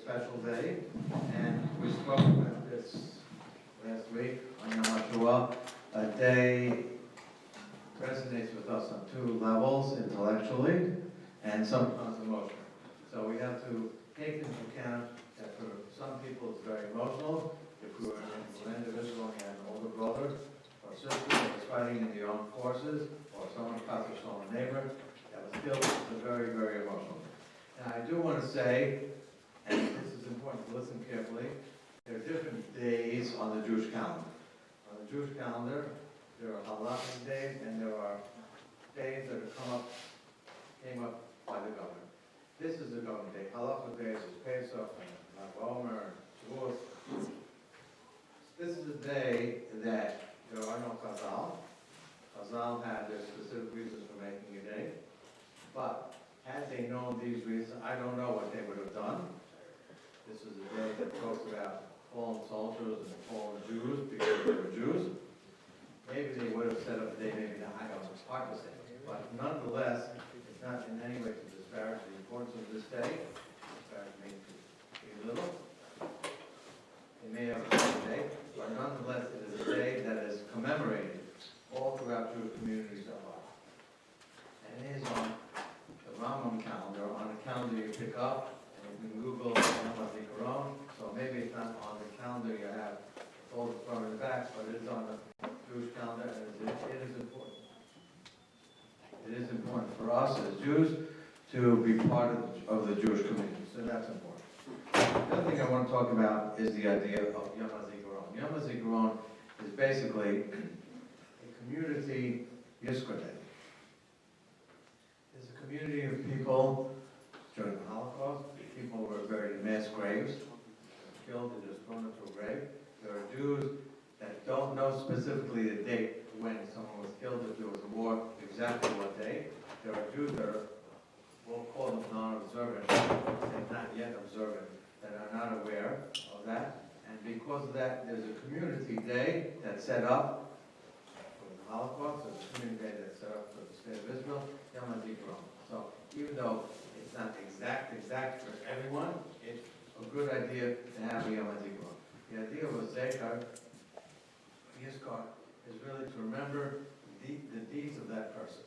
special day, and we spoke about this last week on Yom HaAtzmaut. A day resonates with us on two levels, intellectually and sometimes emotionally. So we have to take into account that for some people it's very emotional. If we were an individual and had an older brother or sister that was fighting in the armed forces, or someone passed on a neighbor that was killed, it's very, very emotional. And I do want to say, and this is important to listen carefully, there are different days on the Jewish calendar. On the Jewish calendar, there are halachic days, and there are days that have came up by the government. This is the government day. Halachic days is Pesach and Lag Omer and Shavuot. This is a day that there are no Chazal. Chazal had their specific reasons for making a day. But had they known these reasons, I don't know what they would have done. This is a day that talks about fallen soldiers and fallen Jews because they were Jews. Maybe they would have set up a day, maybe not, I don't know, it's hard to say. But nonetheless, it's not in any way to disparage the importance of this day. Disparage means to be little. It may have a different day, but nonetheless, it is a day that is commemorated all throughout Jewish communities of life. And it is on the Rambam calendar, on a calendar you pick up, and you can Google Yom HaZikaron. So maybe it's not on the calendar you have all the front and the back, but it is on the Jewish calendar, and it is important. It is important for us as Jews to be part of the Jewish community, so that's important. The other thing I want to talk about is the idea of Yom HaZikaron. Yom HaZikaron is basically a community Yizkor Day. It's a community of people during the Holocaust. People were buried in mass graves, killed and just thrown into a grave. There are Jews that don't know specifically the date when someone was killed, if there was a war, exactly what day. There are Jews that are, we'll call them non-observant, not yet observant, that are not aware of that. And because of that, there's a community day that's set up for the Holocaust. There's a community day that's set up for the state of Israel, Yom HaZikaron. So even though it's not exact for everyone, it's a good idea to have a Yom HaZikaron. The idea of a Zekar, Yizkor, is really to remember the deeds of that person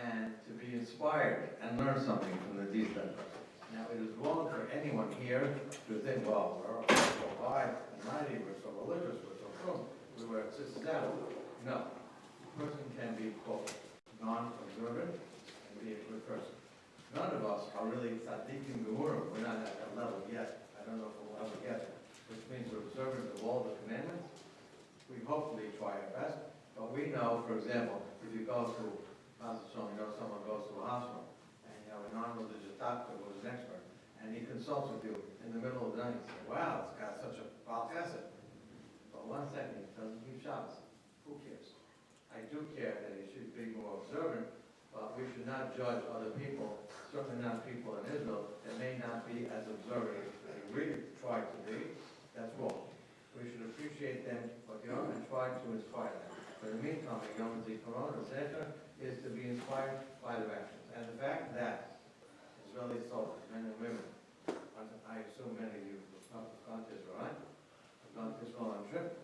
and to be inspired and learn something from the deeds of that person. Now, it is wrong for anyone here to think, well, we're so high and mighty, we're so religious, we're so strong, we were just that. No. A person can be, quote, non-observant and be a good person. None of us are really tzaddikim gemurim. We're not at that level yet. I don't know if we'll ever get there, which means we're observant of all the commandments. We hopefully try our best, but we know, for example, if you go to, someone goes to a hospital, and you have a non-religious doctor who's an expert, and he consults with you in the middle of the night, and you say, wow, it's got such a bulk acid. But 1 second, he doesn't keep Shabbos. Who cares? I do care that he should be more observant, but we should not judge other people, certainly not people in Israel, that may not be as observant as we try to be. That's wrong. We should appreciate them, but and try to inspire them. But in the meantime, Yom HaZikaron, or Zecher, is to be inspired by their actions. And the fact that Israeli soldiers, men and women, I assume many of you have gone to Israel, right? Have gone to Israel on a trip.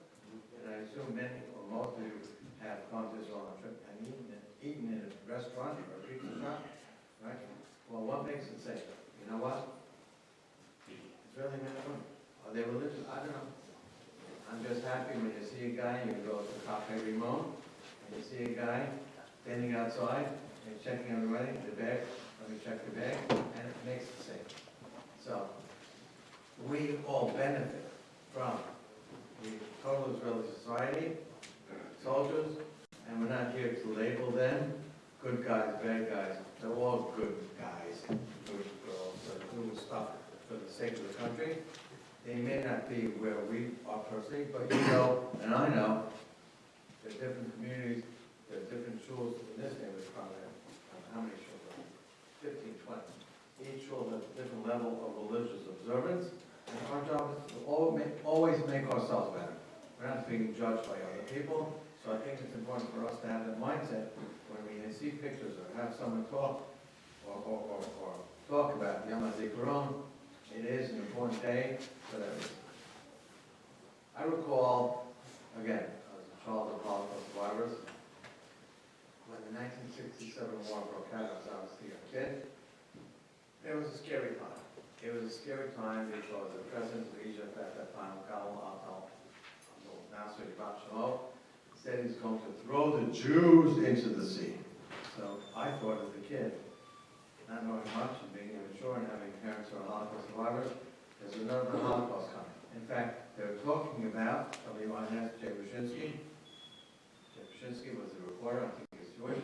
And I assume many, or most of you, have gone to Israel on a trip and eaten in a restaurant or a pizza shop, right? Well, what makes it safe? You know what? Israeli men and women. Are they religious? I don't know. I'm just happy when you see a guy, you go to Cafe Rimon, and you see a guy standing outside and checking everybody, the bag, let me check the bag, and it makes it safe. So, we all benefit from the total Israeli society, soldiers, and we're not here to label them good guys, bad guys. They're all good guys, good girls, doing stuff for the sake of the country. They may not be where we are personally, but you know, and I know, there are different communities, there are different shuls in this neighborhood, probably, how many shuls are there? 15, 20. Each shul has a different level of religious observance, and our job is to always make ourselves better. We're not being judged by other people, so I think it's important for us to have that mindset when we see pictures or have someone talk or talk about Yom HaZikaron. It is an important day, but I recall, again, I was a child of Holocaust survivors. When the 1967 war broke out, I was obviously a kid. It was a scary time. It was a scary time because the president of Egypt at that time, said he's going to throw the Jews into the sea. So I thought as a kid, not knowing much and being immature and having parents who are Holocaust survivors, there's another Holocaust coming. In fact, they're talking about, somebody might ask Jay Brzezinski. Jay Brzezinski was a reporter, I think he's Jewish,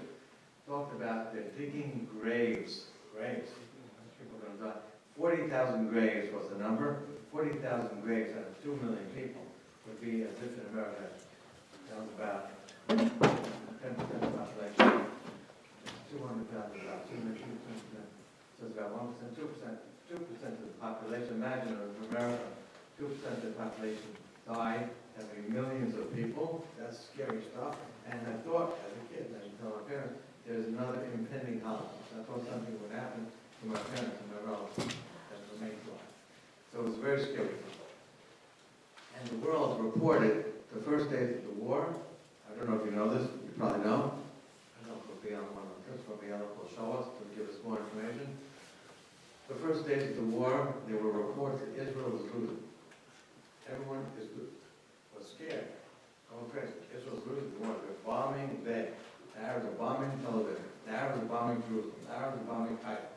talked about they're digging graves. People are going to die. 40,000 graves was the number. 40,000 graves out of 2 million people would be as if in America. That was about 10% of the population. 200,000, about 2 million, 2%. So it's about 1%, 2% of the population. Imagine in America, 2% of the population died, having millions of people. That's scary stuff. And I thought, as a kid, I told my parents, there's another impending Holocaust. I thought something would happen to my parents and my relatives that remained alive. So it was very scary. And the world reported the first days of the war. I don't know if you know this, you probably know. I don't know if it'll be on one of this, maybe Ellen will show us to give us more information. The first days of the war, there were reports that Israel was losing. Everyone was scared, going crazy. Israel's losing the war. They're bombing Bay. The Arabs are bombing Tel Aviv. The Arabs are bombing Jerusalem. The Arabs are bombing Haifa.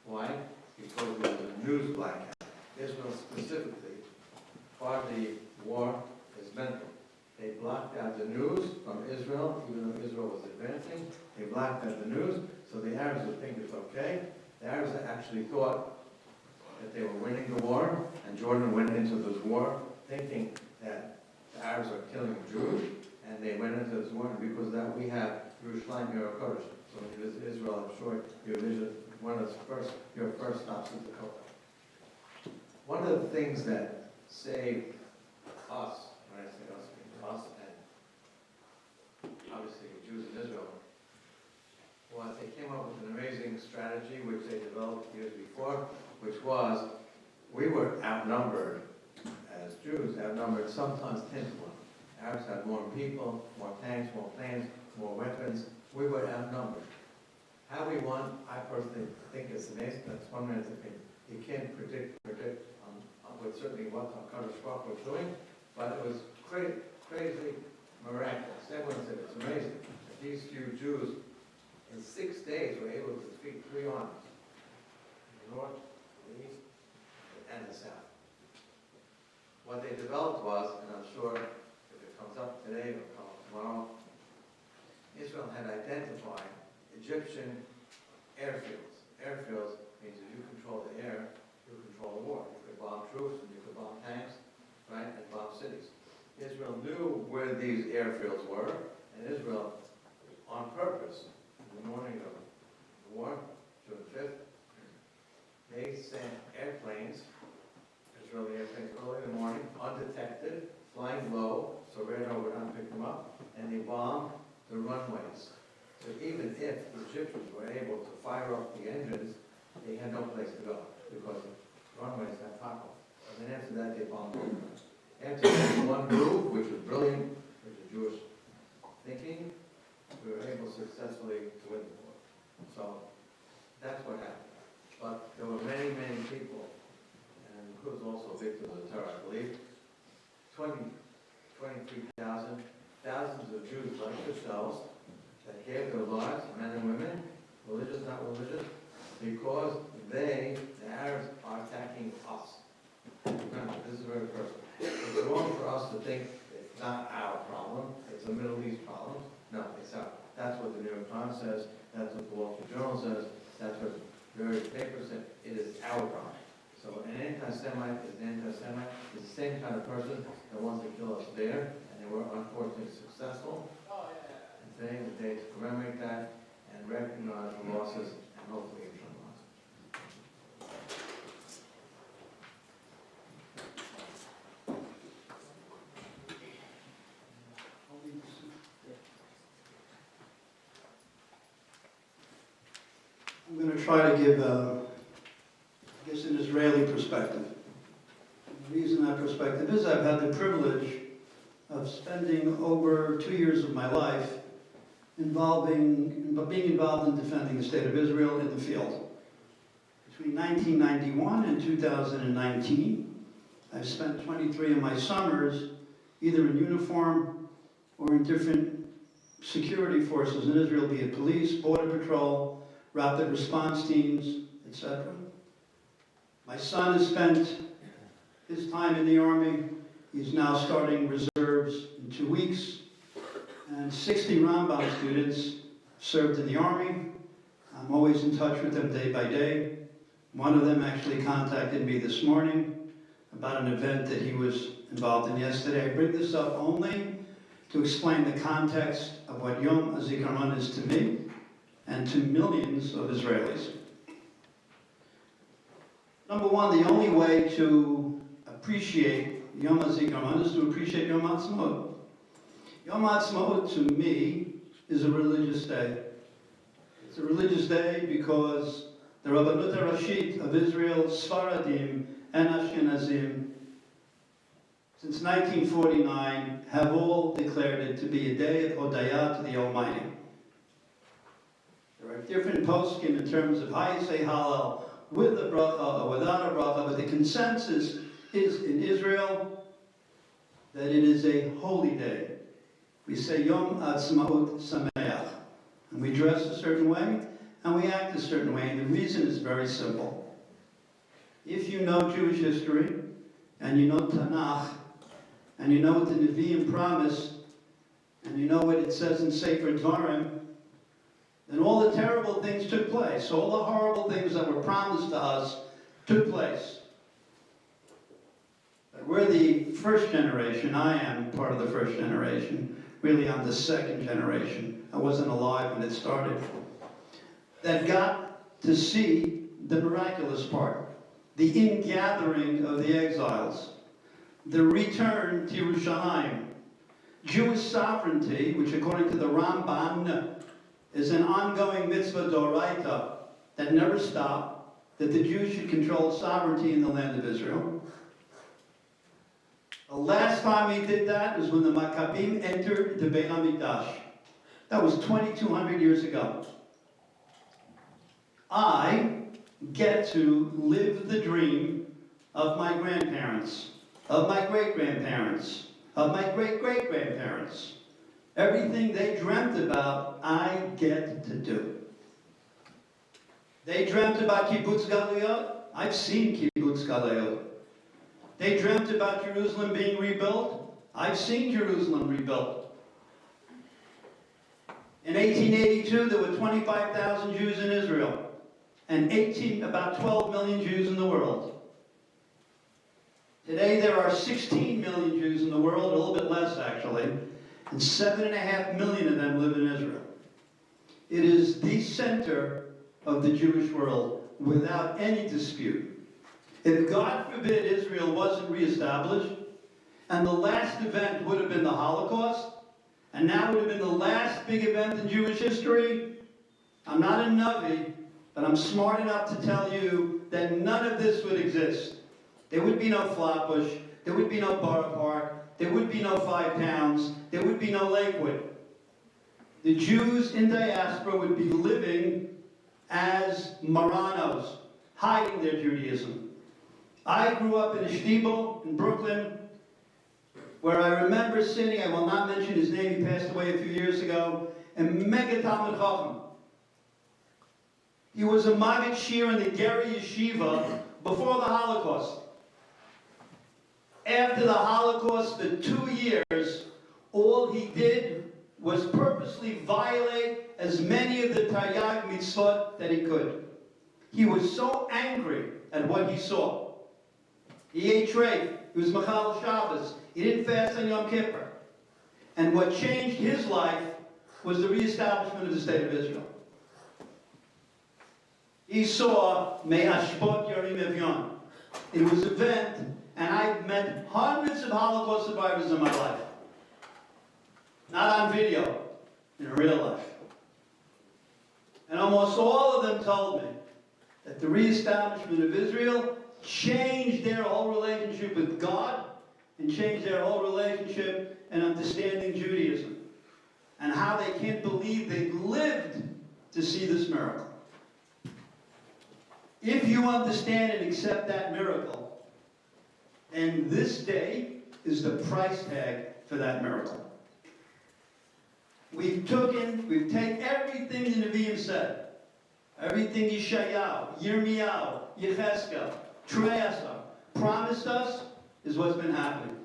Why? Because there was a news blackout. Israel specifically, part of the war is mental. They blocked out the news from Israel, even though Israel was advancing. They blocked out the news, so the Arabs would think it's okay. The Arabs actually thought that they were winning the war, and Jordan went into this war thinking that the Arabs are killing Jews, and they went into this war because of that we have Yerushalayim Kodesh. So when you visit Israel, I'm sure you visit one of your first stops is the Kodesh. One of the things that saved us, when I say us, I mean us and obviously Jews in Israel, was they came up with an amazing strategy which they developed years before, which was we were outnumbered as Jews, outnumbered sometimes 10 to 1. Arabs had more people, more tanks, more planes, more weapons. We were outnumbered. How we won, I personally think it's amazing. That's one man's opinion. You can't predict with certainly what Kaddish Baruch was doing, but it was crazy, miraculous. Everyone said it's amazing that these few Jews in 6 days were able to defeat 3 armies, the north, the east, and the south. What they developed was, and I'm sure if it comes up today or comes up tomorrow, Israel had identified Egyptian airfields. Airfields means if you control the air, you control the war. You could bomb troops and you could bomb tanks, right, and bomb cities. Israel knew where these airfields were, and Israel, on purpose, in the morning of the war, June 5th, they sent airplanes, Israeli airplanes, early in the morning, undetected, flying low, so radar would not pick them up, and they bombed the runways. So even if the Egyptians were able to fire up the engines, they had no place to go because the runways got toppled. And then after that, they bombed them. After that, one move, which was brilliant, which was Jewish thinking, we were able successfully to win the war. So that's what happened. But there were many, many people, and includes also victims of terror, I believe, 23,000, thousands of Jews like yourselves that gave their lives, men and women, religious, not religious, because the Arabs are attacking us. Remember, this is very personal. It's wrong for us to think it's not our problem, it's a Middle East problem. No, it's our. That's what the New York Times says, that's what the Wall Street Journal says, that's what various papers say. It is our problem. So an anti-Semite is an anti-Semite. It's the same kind of person that wants to kill us there, and they were unfortunately successful. And today is the day to commemorate that and recognize the losses and hopefully return losses. I'm going to try to give a I guess, an Israeli perspective. The reason that perspective is I've had the privilege of spending over 2 years of my life being involved in defending the state of Israel in the field. Between 1991 and 2019, I've spent 23 of my summers either in uniform or in different security forces in Israel, be it police, border patrol, rapid response teams, etc. My son has spent his time in the Army. He's now starting reserves in 2 weeks. And 60 Rambam students served in the Army. I'm always in touch with them day by day. One of them actually contacted me this morning about an event that he was involved in yesterday. I bring this up only to explain the context of what Yom HaZikaron is to me and to millions of Israelis. Number one, the only way to appreciate Yom HaZikaron is to appreciate Yom HaAtzmaut. Yom HaAtzmaut, to me, is a religious day. It's a religious day because the Rabbanut HaRashit of Israel, Sfaradim and Ashkenazim, since 1949, have all declared it to be a day of Hodayah to the Almighty. There are different poskim in terms of how you say Hallel, with a bracha or without a bracha, but the consensus is in Israel that it is a holy day. We say Yom HaAtzmaut Sameach, and we dress a certain way, and we act a certain way, and the reason is very simple. If you know Jewish history, and you know Tanakh, and you know what the Nevi'im promise, and you know what it says in Sefer Dvarim, then all the terrible things took place. All the horrible things that were promised to us took place. But we're the first generation. I am part of the first generation. Really, I'm the second generation. I wasn't alive when it started. That got to see the miraculous part. The ingathering of the exiles. The return to Yerushalayim. Jewish sovereignty, which according to the Ramban is an ongoing mitzvah doraita that never stopped, that the Jews should control sovereignty in the land of Israel. The last time he did that was when the Maccabim entered the Beit HaMikdash. That was 2,200 years ago. I get to live the dream of my grandparents, of my great-grandparents, of my great-great-grandparents. Everything they dreamt about, I get to do. They dreamt about Kibbutz Galuyot. I've seen Kibbutz Galuyot. They dreamt about Jerusalem being rebuilt. I've seen Jerusalem rebuilt. In 1882, there were 25,000 Jews in Israel, and about 12 million Jews in the world. Today, there are 16 million Jews in the world, a little bit less actually, and 7.5 million of them live in Israel. It is the center of the Jewish world, without any dispute. If, God forbid, Israel wasn't reestablished, and the last event would have been the Holocaust, and that would have been the last big event in Jewish history, I'm not a Navi, but I'm smart enough to tell you that none of this would exist. There would be no Flatbush, there would be no Borough Park, there would be no 5 Towns, there would be no Lakewood. The Jews in diaspora would be living as Marranos, hiding their Judaism. I grew up in a shtibel in Brooklyn, where I remember sitting, I will not mention his name, he passed away a few years ago, and Mega Talmud Chacham. He was a Maggid Shir in the Geri Yeshiva before the Holocaust. After the Holocaust, for 2 years, all he did was purposely violate as many of the Taryag mitzvot that he could. He was so angry at what he saw. He ate treif. He was Machal Shabbos. He didn't fast on Yom Kippur. And what changed his life was the reestablishment of the state of Israel. He saw Me'ashpot Yarim Evyon. It was an event, and I've met hundreds of Holocaust survivors in my life. Not on video, in real life. And almost all of them told me that the reestablishment of Israel changed their whole relationship with God and changed their whole relationship and understanding Judaism, and how they can't believe they lived to see this miracle. If you understand and accept that miracle, then this day is the price tag for that miracle. We've taken everything the Nevi'im said, everything Yeshayahu, Yirmiyahu, Yechezkel, Treasa promised us, is what's been happening.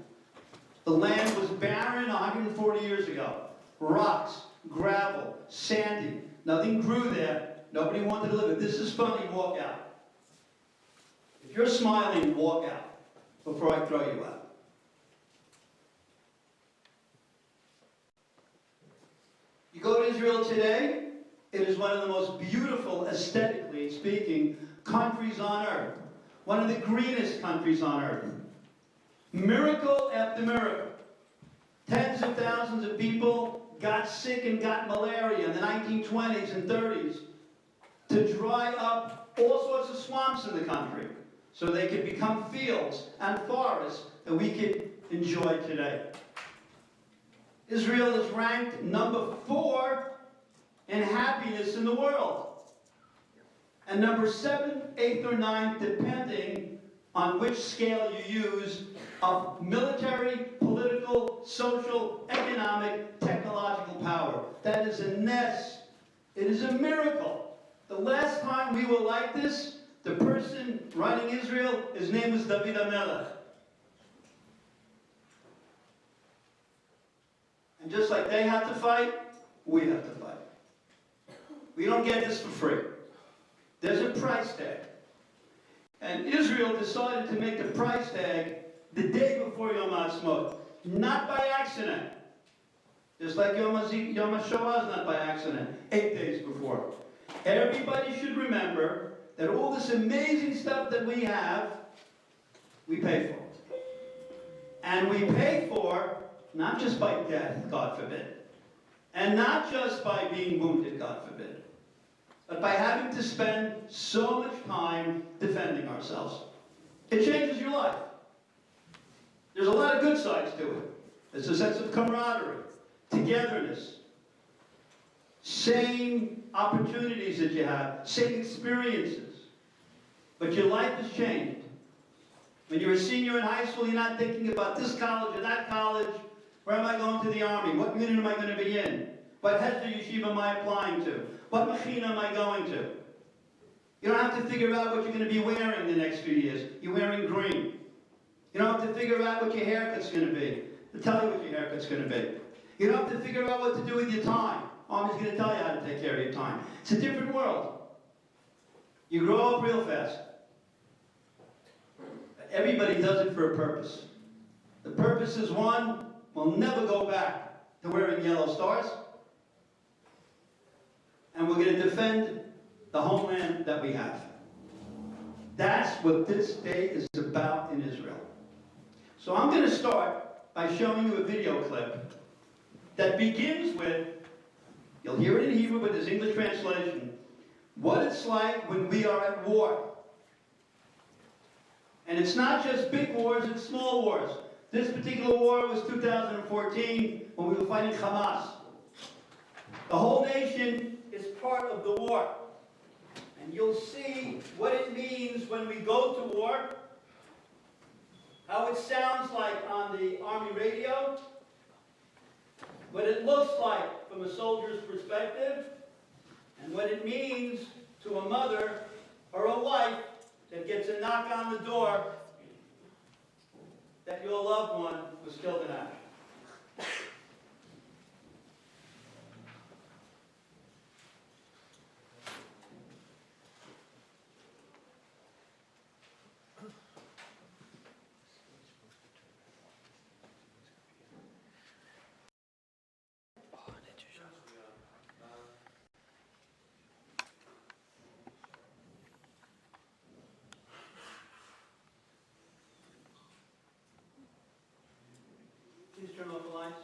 The land was barren 140 years ago. Rocks, gravel, sandy. Nothing grew there. Nobody wanted to live it. This is funny, walk out. If you're smiling, walk out before I throw you out. You go to Israel today, it is one of the most beautiful, aesthetically speaking, countries on earth. One of the greenest countries on earth. Miracle after miracle. Tens of thousands of people got sick and got malaria in the 1920s and 30s to dry up all sorts of swamps in the country so they could become fields and forests that we could enjoy today. Israel is ranked number 4 in happiness in the world, and number 7, 8, or 9, depending on which scale you use, of military, political, social, economic, technological power. That is a nest. It is a miracle. The last time we were like this, the person running Israel, his name was David HaMelech. And just like they had to fight, we have to fight. We don't get this for free. There's a price tag. And Israel decided to make the price tag the day before Yom HaAtzmaut. Not by accident. Just like Yom HaShoah is not by accident. 8 days before. Everybody should remember that all this amazing stuff that we have, we pay for. And we pay for not just by death, God forbid, and not just by being wounded, God forbid, but by having to spend so much time defending ourselves. It changes your life. There's a lot of good sides to it. There's a sense of camaraderie, togetherness, same opportunities that you have, same experiences. But your life has changed. When you're a senior in high school, you're not thinking about this college or that college. Where am I going to the army? What unit am I going to be in? What Hesder Yeshiva am I applying to? What machina am I going to? You don't have to figure out what you're going to be wearing the next few years. You're wearing green. You don't have to figure out what your haircut's going to be. They'll tell you what your haircut's going to be. You don't have to figure out what to do with your time. Army's going to tell you how to take care of your time. It's a different world. You grow up real fast. Everybody does it for a purpose. The purpose is one, we'll never go back to wearing yellow stars. And we're going to defend the homeland that we have. That's what this day is about in Israel. So I'm going to start by showing you a video clip that begins with, you'll hear it in Hebrew, but there's English translation, what it's like when we are at war. And it's not just big wars, it's small wars. This particular war was 2014 when we were fighting Hamas. The whole nation is part of the war. And you'll see what it means when we go to war, how it sounds like on the Army radio, what it looks like from a soldier's perspective, and what it means to a mother or a wife that gets a knock on the door that your loved one was killed in action. Please turn off the lights.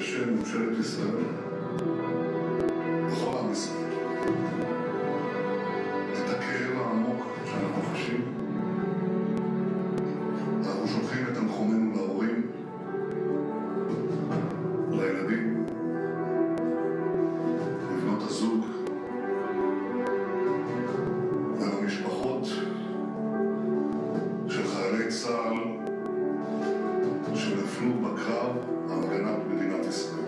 בשם ממשלת ישראל, בכל עם ישראל, את הכאב העמוק שאנחנו חשים. אנחנו שולחים את תנחומינו להורים, לילדים, לבנות הזוג, ולמשפחות של חיילי צה"ל שנפלו בקרב על הגנת מדינת ישראל.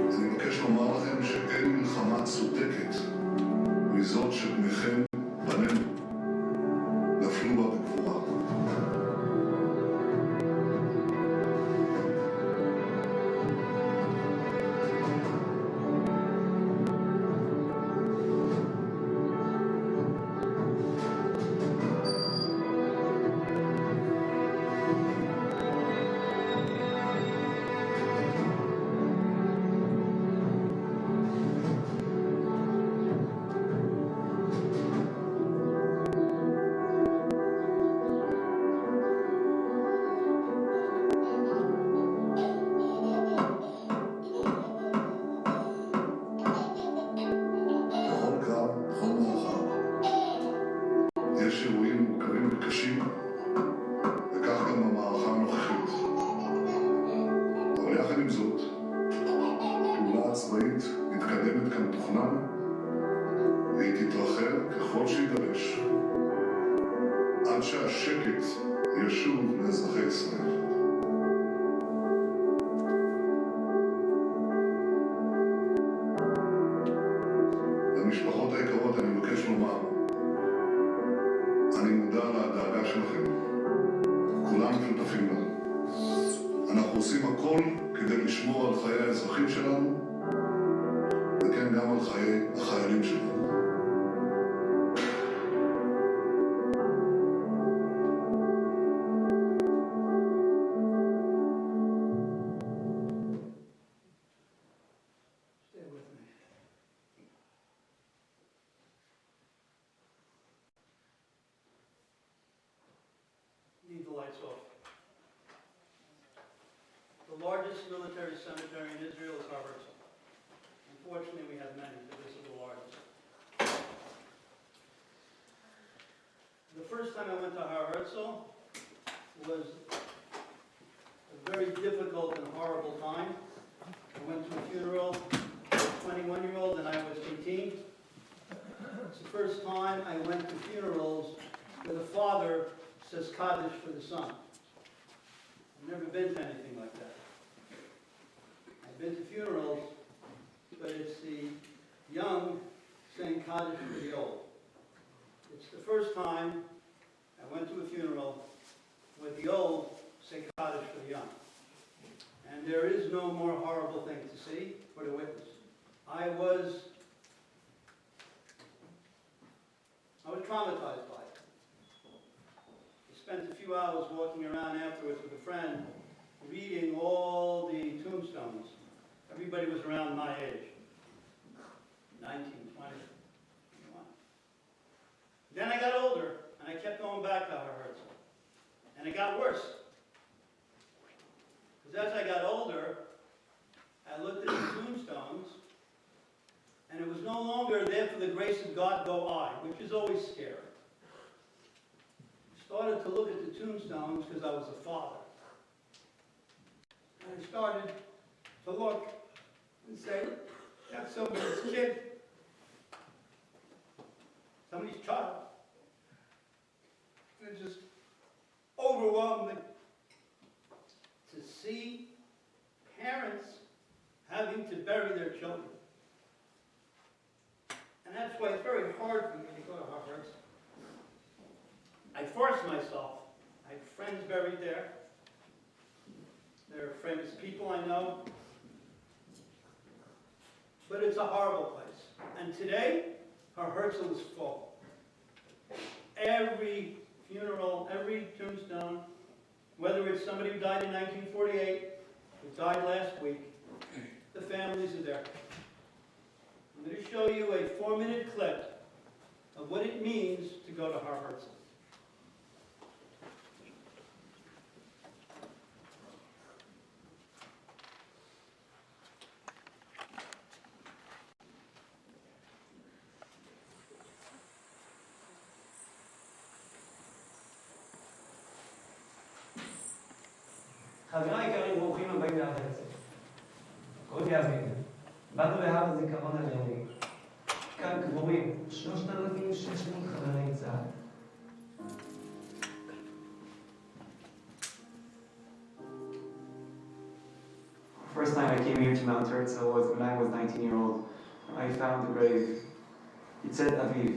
אני מבקש לומר לכם שאין מלחמה צודקת מזאת שבניכם, בנינו, נפלו בה בגבורה. יש אירועים מורכבים וקשים, וכך גם המערכה הנוכחית. אבל יחד עם זאת, הפעולה הצבאית מתקדמת כמתוכנן, והיא תתרחב ככל שידרש, עד שהשקט ישוב לאזרחי ישראל. למשפחות היקרות אני מבקש לומר, אני מודע לדאגה שלכם, כולנו שותפים לה. אנחנו עושים הכל כדי לשמור על חיי האזרחים שלנו, וכן גם על חיי החיילים שלנו. Leave the lights off. The largest military cemetery in Israel is Har Herzl. Unfortunately, we have many, but this is the largest. The first time I went to Har Herzl was a very difficult and horrible time. I went to a funeral of a 21-year-old and I was 18. It's the first time I went to funerals where the father says Kaddish for the son. I've never been to anything like that. I've been to funerals, but it's the young saying Kaddish for the old. It's the first time I went to a funeral where the old say Kaddish for the young. And there is no more horrible thing to see or to witness. I was traumatized by it. Spent a few hours walking around afterwards with a friend, reading all the tombstones. Everybody was around my age, 19, 20, 21. Then I got older, and I kept going back to Har Herzl. And it got worse. Because as I got older, I looked at the tombstones, and it was no longer there for the grace of God go I, which is always scary. Started to look at the tombstones because I was a father. And I started to look and say, that's somebody's kid, somebody's child. And it just overwhelmed me to see parents having to bury their children. And that's why it's very hard for me to go to Har Herzl. I forced myself. I have friends buried there. There are famous people I know. But it's a horrible place. And today, Har Herzl is full. Every funeral, every tombstone, whether it's somebody who died in 1948, who died last week, the families are there. I'm going to show you a 4-minute clip of what it means to go to Har Herzl. חבריי היקרים, ברוכים הבאים להר הרצל. קוראים לי אביב. באנו להר הזיכרון הלאומי. כאן קבורים 3,600 חללי צה"ל. First time I came here to Mount Herzl was when I was 19-year-old. I found the grave. It said Aviv,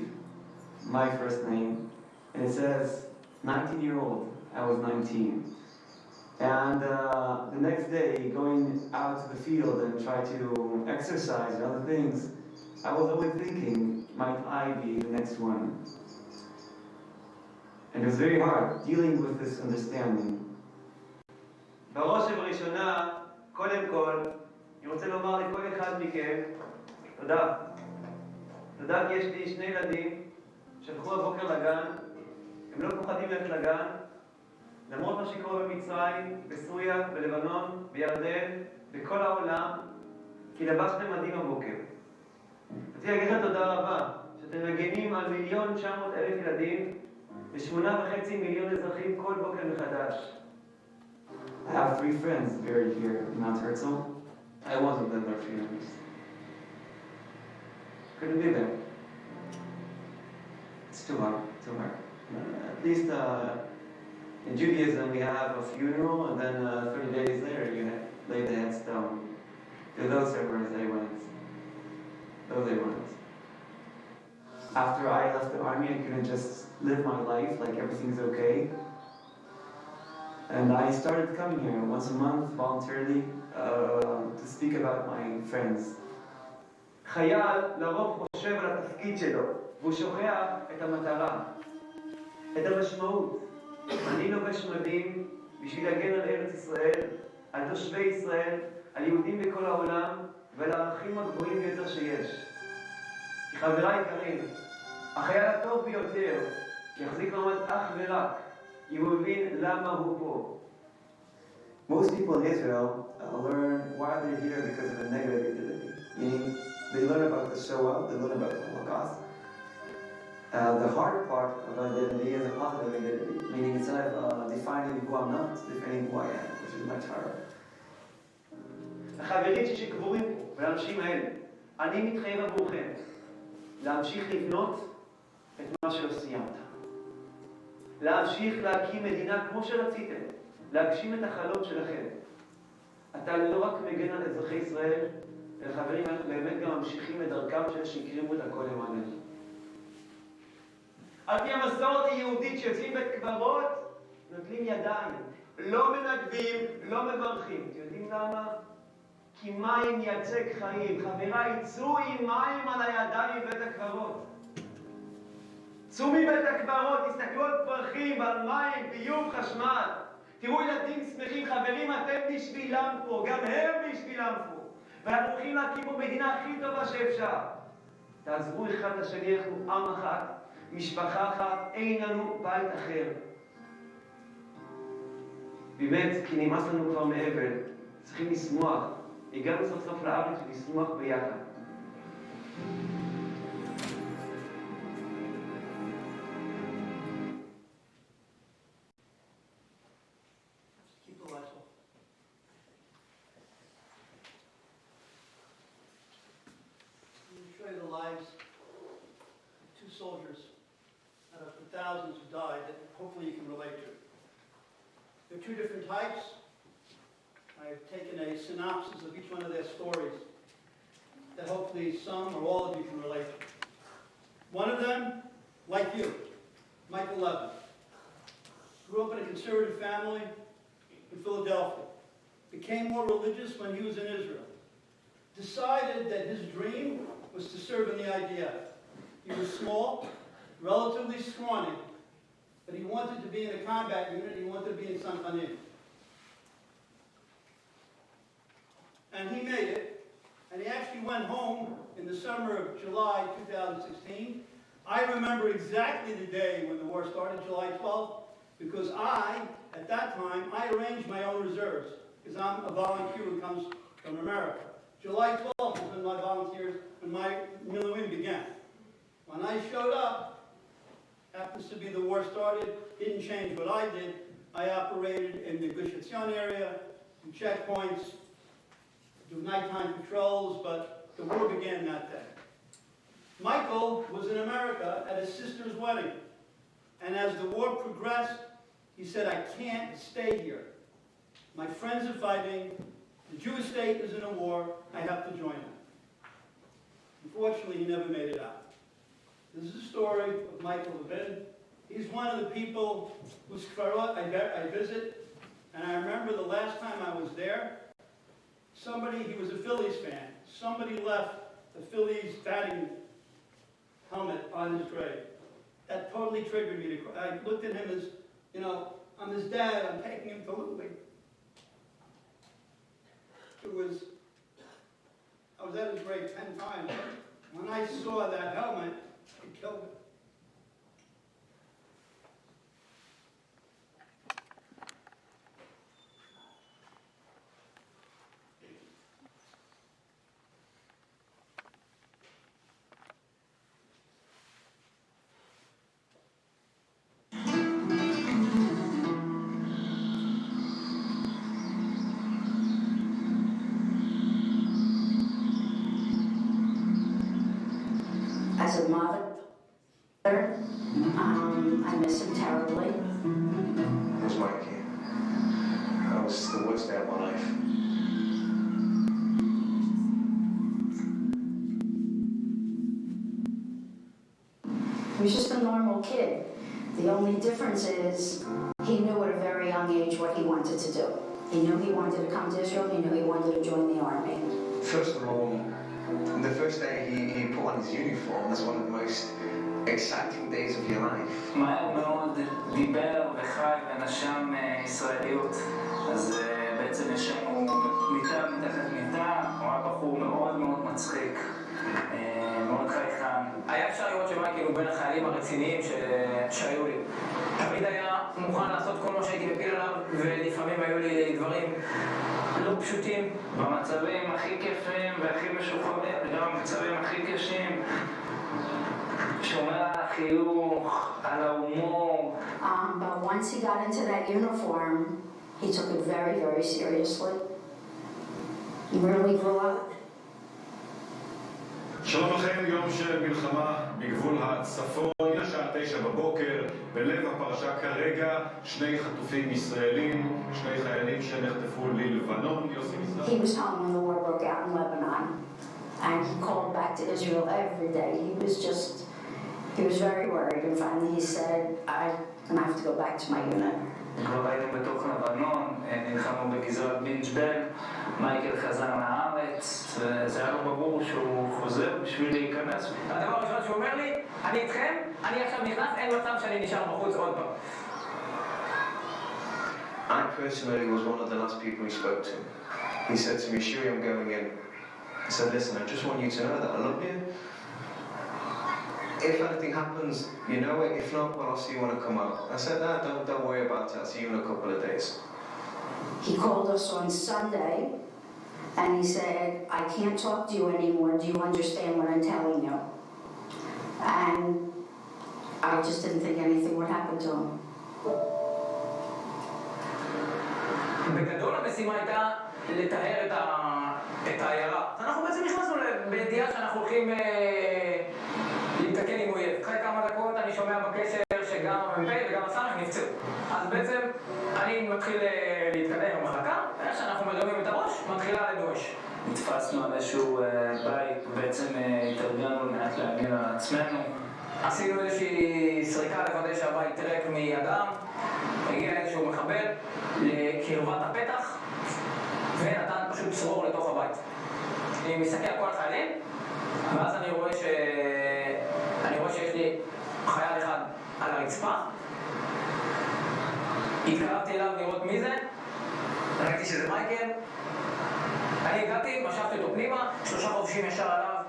my first name, and it says 19-year-old. I was 19. And the next day, going out to the field and try to exercise and other things, I was always thinking, might I be the next one? And it was very hard, dealing with this understanding. בראש ובראשונה, קודם כל, אני רוצה לומר לכל אחד מכם, תודה. תודה כי יש לי שני ילדים שהלכו הבוקר לגן, הם לא פוחדים ללכת לגן, למרות מה שקורה במצרים, בסוריה, בלבנון, בירדן, בכל העולם, כי לבשתם מדים הבוקר. רציתי להגיד לך תודה רבה, שאתם מגנים על 1,900,000 ילדים ו8.5 מיליון אזרחים כל בוקר מחדש. I have 3 friends buried here in Mount Herzl. I wasn't at their funerals. Couldn't be there. It's too hard, too hard. At least in Judaism we have a funeral and then 30 days later you lay the headstone. To those ceremonies I went. Those I went. After I left the army I couldn't just live my life like everything's okay. And I started coming here once a month voluntarily to speak about my friends. חייל לרוב חושב על התפקיד שלו, והוא שוכח את המטרה, את המשמעות. אני לובש מדים בשביל להגן על ארץ ישראל, על תושבי ישראל, על יהודים בכל העולם ועל הערכים הגבוהים ביותר שיש. כי חבריי יקרים, החייל הטוב ביותר יחזיק מעמד אך ורק אם הוא מבין למה הוא פה. Most people in Israel learn why they're here because of a negative identity. Meaning, they learn about the Shoah, they learn about the Holocaust. The hard part of identity is a positive identity. Meaning, instead of defining who I'm not, defining who I am, which is much harder. החברים שקבורים פה, ולאנשים האלה, אני מתחייב עבורכם להמשיך לבנות את מה שלא סיימת. להמשיך להקים מדינה כמו שרציתם, להגשים את החלום שלכם. אתה לא רק מגן על אזרחי ישראל, אלא חברים, אנחנו באמת גם ממשיכים את דרכם של שהקריבו את הכל למעננו. על פי המסורת היהודית שיוצאים בית קברות, נוטלים ידיים. לא מנגבים, לא מברכים. אתם יודעים למה? כי מים ייצג חיים. חבריי, צאו עם מים על הידיים מבית הקברות. צאו מבית הקברות, תסתכלו על פרחים, על מים, ביוב, חשמל. תראו ילדים שמחים, חברים, אתם בשבילם פה, גם הם בשבילם פה. ואנחנו הולכים להקים פה מדינה הכי טובה שאפשר. תעזרו אחד לשני, אנחנו עם אחת, משפחה אחת, אין לנו בית אחר. באמת, כי נמאס לנו כבר מעבר, צריכים לשמוח. הגענו סוף סוף לארץ ולשמוח ביחד. Soldiers out of the thousands who died that hopefully you can relate to. There are 2 different types. I've taken a synopsis of each one of their stories that hopefully some or all of you can relate to. One of them, like you, Michael Levin, grew up in a conservative family in Philadelphia, became more religious when he was in Israel, decided that his dream was to serve in the IDF. He was small, relatively scrawny, but he wanted to be in a combat unit, he wanted to be in San Khanim. And he made it, and he actually went home in the summer of July 2016. I remember exactly the day when the war started, July 12th, because at that time, I arranged my own reserves, because I'm a volunteer who comes from America. July 12th was when my Miluim began. When I showed up, happens to be the war started, didn't change what I did. I operated in the Gush Etzion area, do checkpoints, do nighttime patrols, but the war began that day. Michael was in America at his sister's wedding, and as the war progressed, he said, I can't stay here. My friends are fighting, the Jewish state is in a war, I have to join them. Unfortunately, he never made it out. This is a story of Michael Levin. He's one of the people whose kfarot I visit, and I remember the last time I was there, he was a Phillies fan, somebody left the Phillies batting helmet on his grave. That totally triggered me to cry. I looked at him as, I'm his dad, I'm taking him to Little League. I was at his grave 10 times. When I saw that helmet, it killed me. As a mother, I miss him terribly. It was Mikey. That was the worst day of my life. He was just a normal kid. The only difference is he knew at a very young age what he wanted to do. He knew he wanted to come to Israel. He knew he wanted to join the army. First of all, the first day he put on his uniform was one of the most exciting days of your life. מהר מאוד דיבר וחי ונשם ישראליות. אז בעצם יש לנו מיטה מתחת מיטה, הוא היה בחור מאוד מאוד מצחיק, מאוד חייכן. היה אפשר לראות שמייקל הוא בין החיילים הרציניים שהיו לי. תמיד היה מוכן לעשות כל מה שהייתי מפיל עליו, ולפעמים היו לי דברים לא פשוטים, במצבים הכי כיפים והכי משוחררים, וגם במצבים הכי קשים. שומר על החיוך, על ההומור. But once he got into that uniform, he took it very, very seriously. He really grew up. שלום לכם, יום של מלחמה בגבול הצפון, השעה 9 בבוקר, בלב הפרשה כרגע, שני חטופים ישראלים, שני חיילים שנחטפו ללבנון, יוסי מזרח. He was home when the war broke out in Lebanon, and he called back to Israel every day. He was very worried, and finally he said, I'm have to go back to my unit. כבר היינו בתוך לבנון, נלחמנו בגזרת בינג'בל, מייקל חזר מהארץ, וזה היה לו ברור שהוא חוזר בשביל להיכנס. הדבר הראשון שהוא אומר לי, אני איתכם, אני עכשיו נכנס, אין מצב שאני נשאר בחוץ עוד פעם. I personally was one of the last people he spoke to. He said to me, Shuri, I'm going in. I said, listen, I just want you to know that I love you. If anything happens, you know it. If not, well, I'll see you when I come out. I said, no, don't worry about it. I'll see you in a couple of days. He called us on Sunday, and he said, I can't talk to you anymore. Do you understand what I'm telling you? And I just didn't think anything would happen to him. בגדול המשימה הייתה לטהר את העיירה. אנחנו בעצם נכנסנו בידיעה שאנחנו הולכים להתקן עם אויב. אחרי כמה דקות אני שומע בקשר שגם המ"פ וגם הסמ"ך נפצעו. אז בעצם אני מתחיל להתקדם במחלקה, איך שאנחנו מרימים את הראש, מתחילה עלינו אש. נתפסנו על איזשהו בית, בעצם התארגנו על מנת להגן על עצמנו. עשינו איזושהי סריקה לוודא שהבית ריק מאדם, הגיע איזשהו מחבל לקרבת הפתח ונתן פשוט צרור לתוך הבית. אני מסתכל על כל החיילים, ואז אני רואה שיש לי חייל אחד על הרצפה. התקרבתי אליו לראות מי זה, ראיתי שזה מייקל. אני הגעתי, משכתי אותו פנימה, 3 חובשים ישר עליו,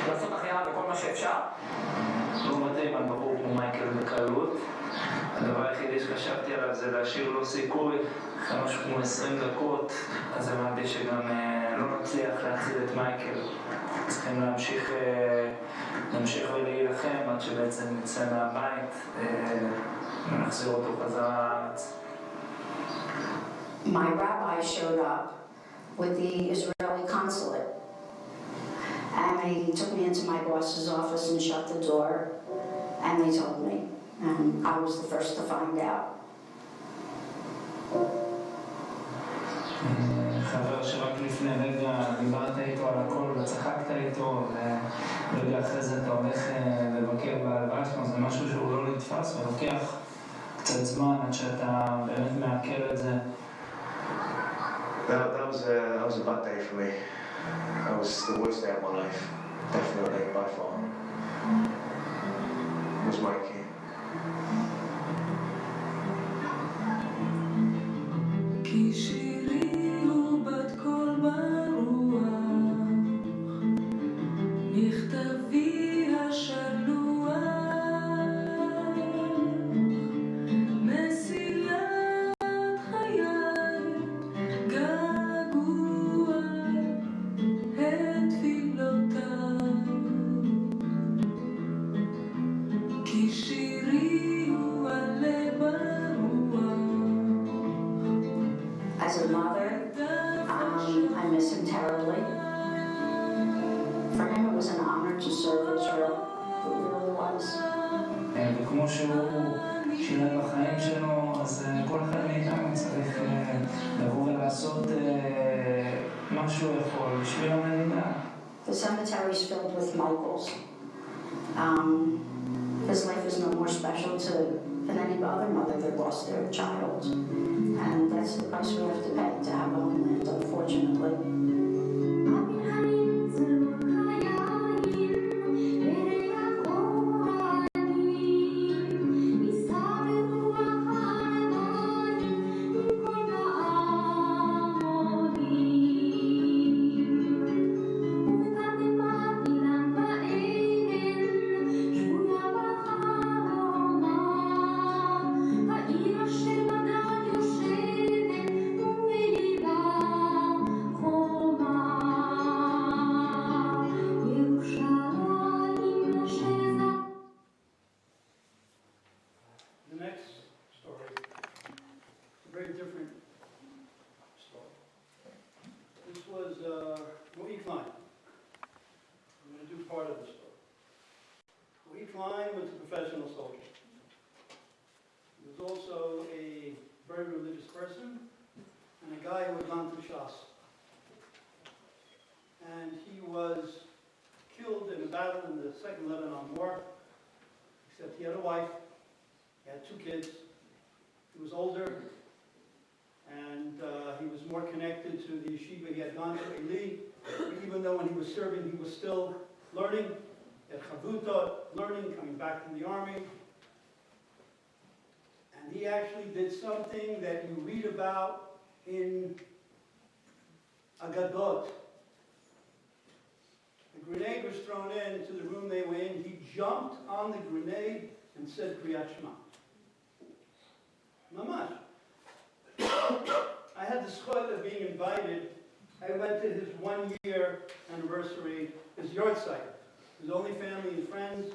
לעשות החייאה בכל מה שאפשר. לא מתאים על בחור כמו מייקל בקלות. הדבר היחידי שחשבתי עליו זה להשאיר לו סיכוי. אחרי משהו כמו 20 דקות, אז הבנתי שגם לא נצליח להציל את מייקל. צריכים להמשיך ולהילחם עד שבעצם נצא מהבית ונחזיר אותו חזרה לארץ. my rabbi showed up with the Israeli consulate. And he took me into my boss's office and shut the door, and they told me. And I was the first to find out. חבר שרק לפני רגע דיברת איתו על הכל וצחקת איתו, ורגע אחרי זה אתה הולך לבקר בהלוויה שלו, זה משהו שהוא לא נתפס ולוקח קצת זמן עד שאתה באמת מעכל את זה. That was a bad day for me. That was the worst day of my life, definitely, by far. It was Mikey. כי שירי הוא בת קול ברוח, מכתבי השלוח, מסילת חיי, געגוע את תפילותיו. כי שירי הוא הלב הרוח. As a mother, I miss him terribly. For him, it was an honor to serve Israel. It really was. וכמו שהוא שילם בחיים שלו, אז כל אחד מאיתנו צריך לבוא ולעשות מה שהוא יכול בשביל המדינה. The cemetery is filled with Michaels. His life is no more special than any other mother that lost their child. And that's the price we have to pay to have a homeland, unfortunately. The next story, a very different story. This was Roy Klein. I'm going to do part of the story. Roy Klein was a professional soldier. He was also a very religious person and a guy who had gone through Shas. And he was killed in a battle in the Second Lebanon War, except he had a wife. He had 2 kids. He was older, and he was more connected to the yeshiva. He had gone to Eli, even though when he was serving, he was still learning at Chavuta, learning, coming back from the army. And he actually did something that you read about in Agadot. The grenade was thrown into the room they were in. He jumped on the grenade and said Kriyat Shema. Mamash. I had the schut of being invited. I went to his 1-year anniversary, his yahrzeit. His only family and friends.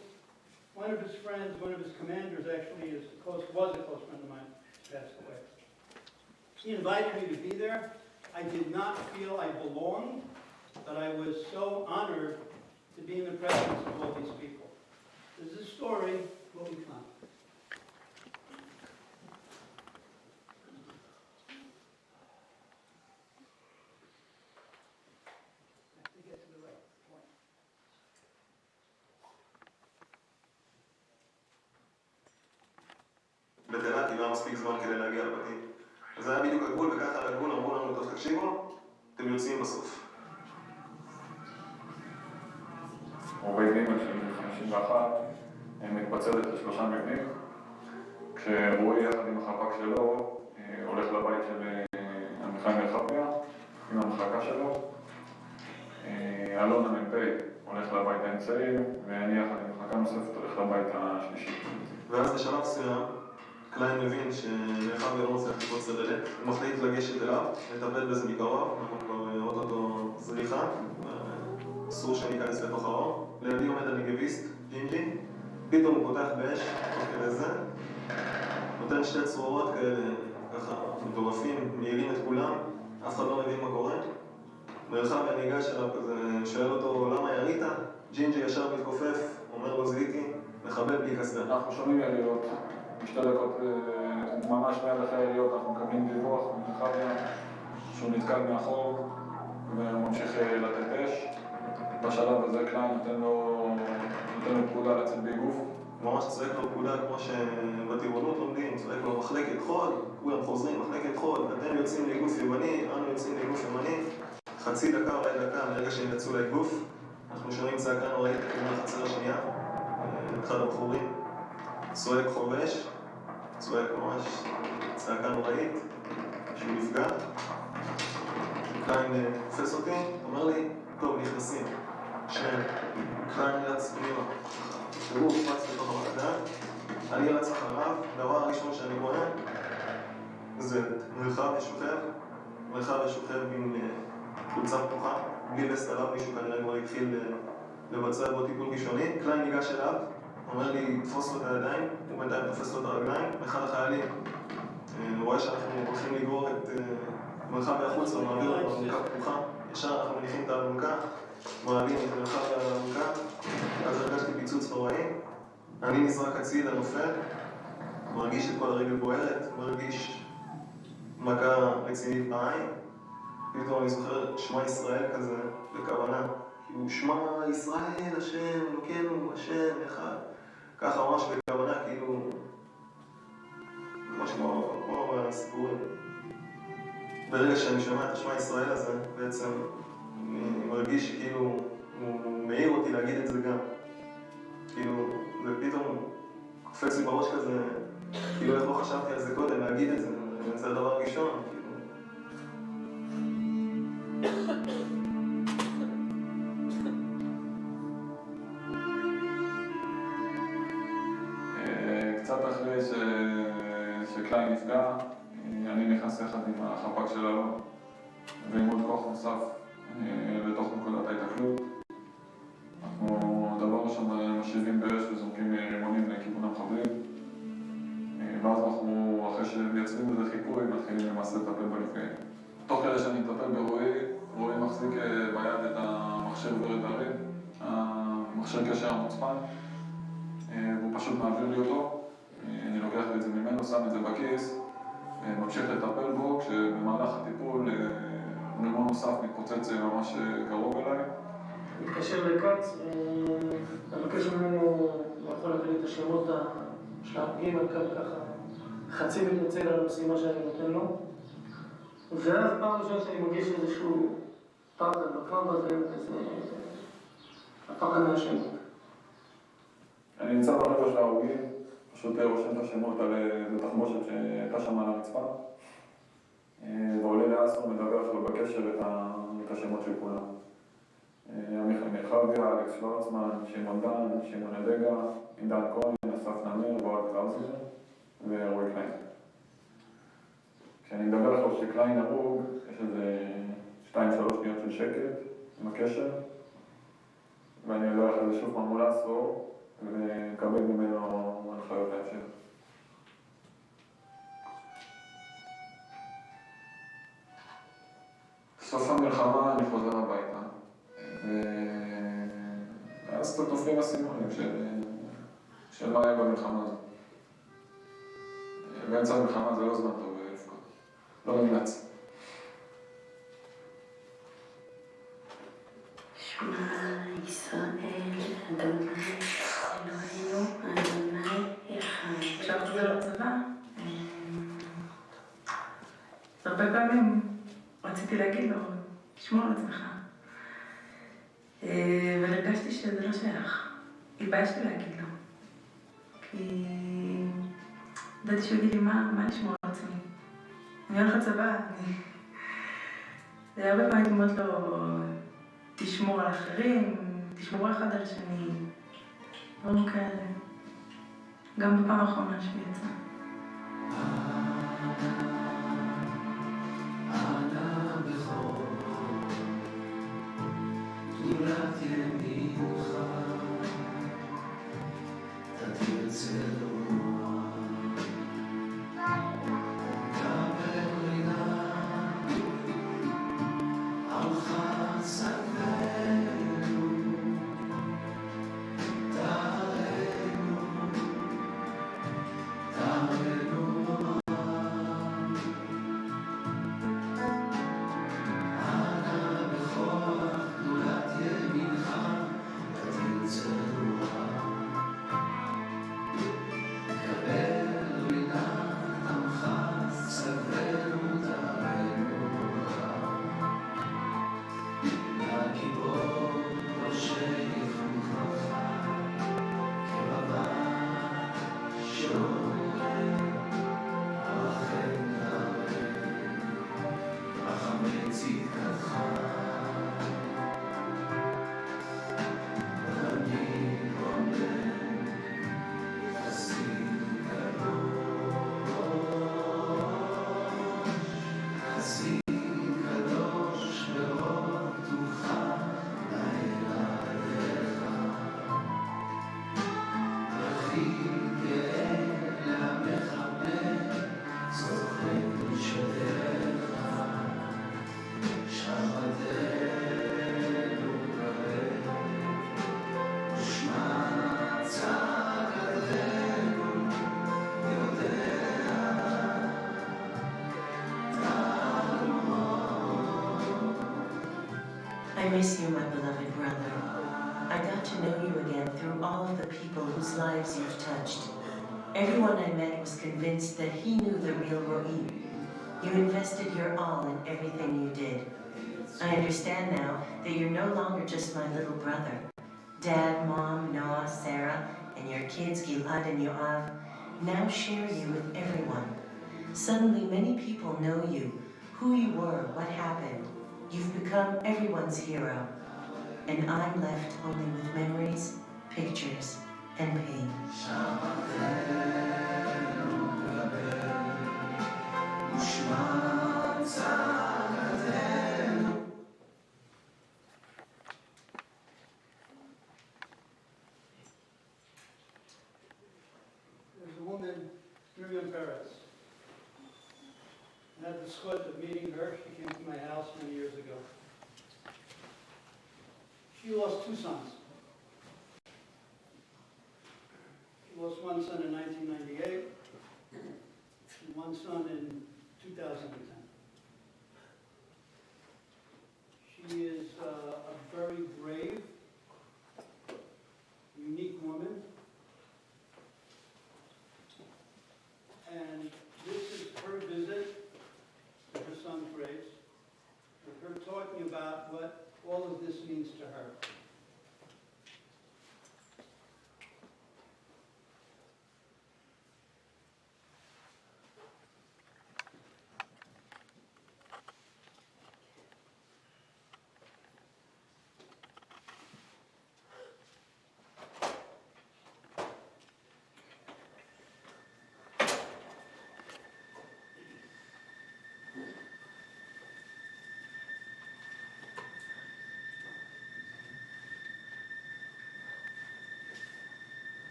One of his friends, one of his commanders actually was a close friend of mine, passed away. He invited me to be there. I did not feel I belonged, but I was so honored to be in the presence of all these people. This is a story, what we found. בתל כי לא היה מספיק זמן כדי להגיע לבתים. אז זה היה בדיוק הגבול, וככה על הגבול אמרו לנו, טוב תקשיבו, אתם יוצאים בסוף. רובי ג' של 51 מתפצלת ל3 מבנים, כשרועי יחד עם החפ"ק שלו הולך לבית של עמיחי מרחביה עם המחלקה שלו. אלון המ"פ הולך לבית האמצעי, ואני יחד עם מחלקה נוספת הולך לבית השלישי. ואז לשלב מסוים קליין מבין שמרחביה לא מצליח לקפוץ לדלת, הוא מחליט לגשת אליו, לטפל בזה מקרוב, אנחנו כבר רואות אותו זריחה, אסור שאני אכנס לתוך האור. לידי עומד הנגביסט, ג'ינג'י, פתאום הוא פותח באש, תוך כדי זה, נותן 2 צרורות כאלה, ככה, מטורפים, מהירים את לכולם, אף אחד לא מבין מה קורה. מרחב אני ניגש אליו כזה, שואל אותו למה ירית? ג'ינג'י ישר מתכופף, אומר לו זיהיתי, מחבל בלי קסדה. אנחנו שומעים יריות, בשתי דקות, ממש מיד אחרי היריות אנחנו מקבלים דיווח ממרחביה שהוא נתקל מאחור וממשיך לתת אש. בשלב הזה קליין נותן לו פקודה לצאת באיגוף. ממש צועק לו פקודה כמו שבטירונות לומדים, צועק לו מחלקת חוד, כולם חוזרים, מחלקת חוד, אתם יוצאים לאיגוף ימני, אנו יוצאים לאיגוף ימני. חצי דקה אולי דקה מרגע שהם יצאו לאיגוף, אנחנו שומעים צעקה נוראית לכיוון החצר השנייה. אחד הבחורים צועק חובש, צועק ממש צעקה נוראית, שהוא נפגע. קליין תופס אותי, אומר לי, טוב, נכנסים. קליין רץ פנימה. הוא רץ בתוך המעגל, אני רץ אחריו, הדבר הראשון שאני רואה זה מרחב משוחרר עם חולצה פתוחה, בלי וסט עליו, מישהו כנראה כבר התחיל לבצע בו טיפול ראשוני. קליין ניגש אליו, אומר לי, תפוס לו את הידיים, הוא בינתיים תופס לו את הרגליים, אחד החיילים רואה שאנחנו הולכים לגרור את מרחב החוצה, מעביר לנו אלונקה פתוחה, ישר אנחנו מניחים את האלונקה, מעלים את מרחב האלונקה, אז הרגשתי פיצוץ נוראי, אני נזרק הצידה, נופל, מרגיש את כל הרגל בוערת, מרגיש מכה רצינית בעין, פתאום אני זוכר שמע ישראל כזה בכוונה, כאילו שמע ישראל, השם, אלוקינו, השם, אחד, ככה ממש בכוונה, כאילו ממש כמו הסיפורים. ברגע שאני שומע את השמע ישראל הזה, בעצם אני מרגיש שכאילו הוא מעיר אותי להגיד את זה גם. כאילו, זה פתאום קופץ לי בראש כזה, כאילו איך לא חשבתי על זה קודם, להגיד את זה, זה הדבר הראשון, כאילו. קצת אחרי שקליין נפגע, אני נכנס יחד עם החפ"ק של אלון ועם עוד כוח נוסף לתוך נקודת ההתקלות. אנחנו דבר ראשון משיבים באש וזורקים רימונים לכיוון המחבלים, ואז אנחנו, אחרי שמייצבים בזה חיפוי, מתחילים למעשה לטפל בנפגעים. תוך כדי שאני מטפל ברועי, רועי מחזיק ביד את המכשיר ורד הרים, המכשיר קשר המוצפן, והוא פשוט מעביר לי אותו. אני לוקח את זה ממנו, שם את זה בכיס, ממשיך לטפל בו, כשבמהלך הטיפול רימון נוסף מתפוצץ ממש קרוב אליי. מתקשר לקץ, מבקש ממנו, הוא יכול להביא לי את השמות של ההרוגים, ככה חצי מתנצל על המשימה שאני נותן לו. ואז פעם ראשונה שאני מרגיש איזשהו פחד בקרב הזה, הפחד מהשמות. אני נמצא ברבע של ההרוגים, פשוט רושם את השמות על איזו תחמושת שהייתה שם על הרצפה, ועולה לאסו מדבר שלו בקשר את השמות של כולם. עמיחי מרחביה, אלכס שוורצמן, שמעון דן, שמעון הדגה, עידן כהן, אסף נמר, בועז קלאוזנר ורועי קליין. כשאני מדבר עכשיו שקליין הרוג, יש איזה 2-3 שניות של שקט עם הקשר, ואני הולך לזה שוב מול אסו וקבל ממנו הנחיות להמשך. בסוף המלחמה אני חוזר הביתה, ואז קצת נופלים הסימונים של מה היה במלחמה הזאת. באמצע המלחמה זה לא זמן טוב לפקוד, לא מומלץ. שמע ישראל, אדוני אלוהינו, אדוני אחד. כשאנחנו חוזר לצבא, הרבה פעמים רציתי להגיד לו, שמור על עצמך. והרגשתי שזה לא שייך. התביישתי להגיד לו. כי ידעתי שהוא יגיד לי מה לשמור על עצמי. אני הולך לצבא, הרבה פעמים אומרת לו, תשמור על אחרים, תשמרו אחד על השני. דברים כאלה. גם בפעם האחרונה שהוא יצא. I miss you, my beloved brother. I got to know you again through all of the people whose lives you've touched. Everyone I met was convinced that he knew the real Ro'i. You invested your all in everything you did. I understand now that you're no longer just my little brother. Dad, Mom, Noah, Sarah, and your kids Gilad and Yoav now share you with everyone. Suddenly many people know you, who you were, what happened. You've become everyone's hero, and I'm left only with memories, pictures, and pain. There's a woman, Miriam Peretz. I had the scope of meeting her. She came to my house many years ago. She lost two sons. She lost one son in 1998 and one son in 2010. She is a very brave, unique woman. And this is her visit to her son's graves, with her talking about what all of this means to her.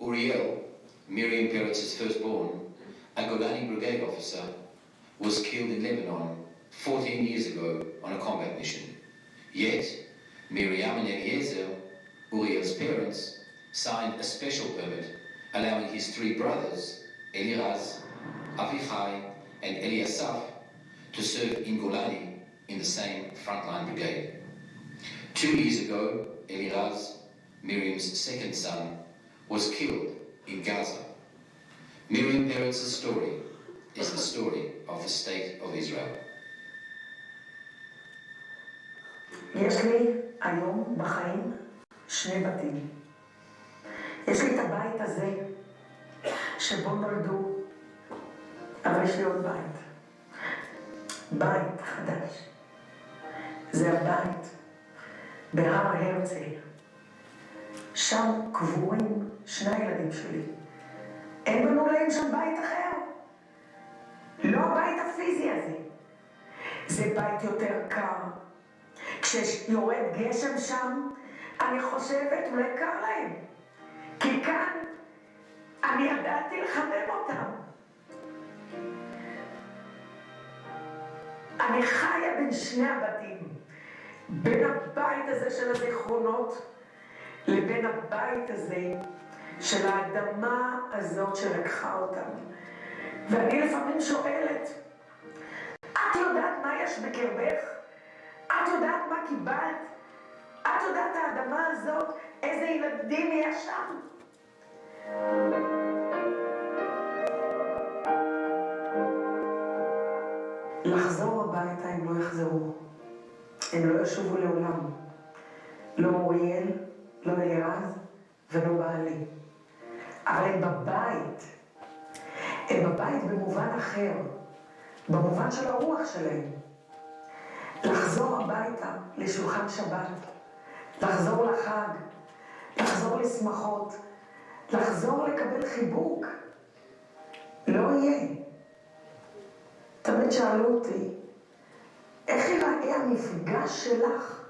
Uriel, Miriam Peretz's firstborn, a Golani brigade officer, was killed in Lebanon 14 years ago on a combat mission. Yet, Miriam and Eliezer, Uriel's parents, signed a special permit allowing his three brothers, Eliraz, Avichai, and Eliasaph, to serve in Golani in the same frontline brigade. 2 years ago, Eliraz, Miriam's second son, was killed in Gaza. Miriam Peretz's story is the story of the state of Israel. יש לי היום בחיים שני בתים. יש לי את הבית הזה שבו נולדו, אבל יש לי עוד בית. בית חדש. זה הבית בהר הרצל. שם קבורים שני הילדים שלי. אין בנו להם שם בית אחר. לא הבית הפיזי הזה. זה בית יותר קר. כשיורד גשם שם, אני חושבת אולי קר להם. כי כאן אני ידעתי לחמם אותם. אני חיה בין שני הבתים. בין הבית הזה של הזיכרונות, לבין הבית הזה של האדמה הזאת שלקחה אותם. ואני לפעמים שואלת, את יודעת מה יש בקרבך? את יודעת מה קיבלת? את יודעת האדמה הזאת, איזה ילדים יש שם? לחזור הביתה הם לא יחזרו. הם לא ישובו לעולם. לא אוריאל, לא אלירז ולא בעלי. אבל הם בבית. הם בבית במובן אחר. במובן של הרוח שלהם. לחזור הביתה לשולחן שבת. לחזור לחג, לחזור לשמחות, לחזור לקבל חיבוק. לא יהיה. תמיד שאלו אותי, איך ייראה המפגש שלך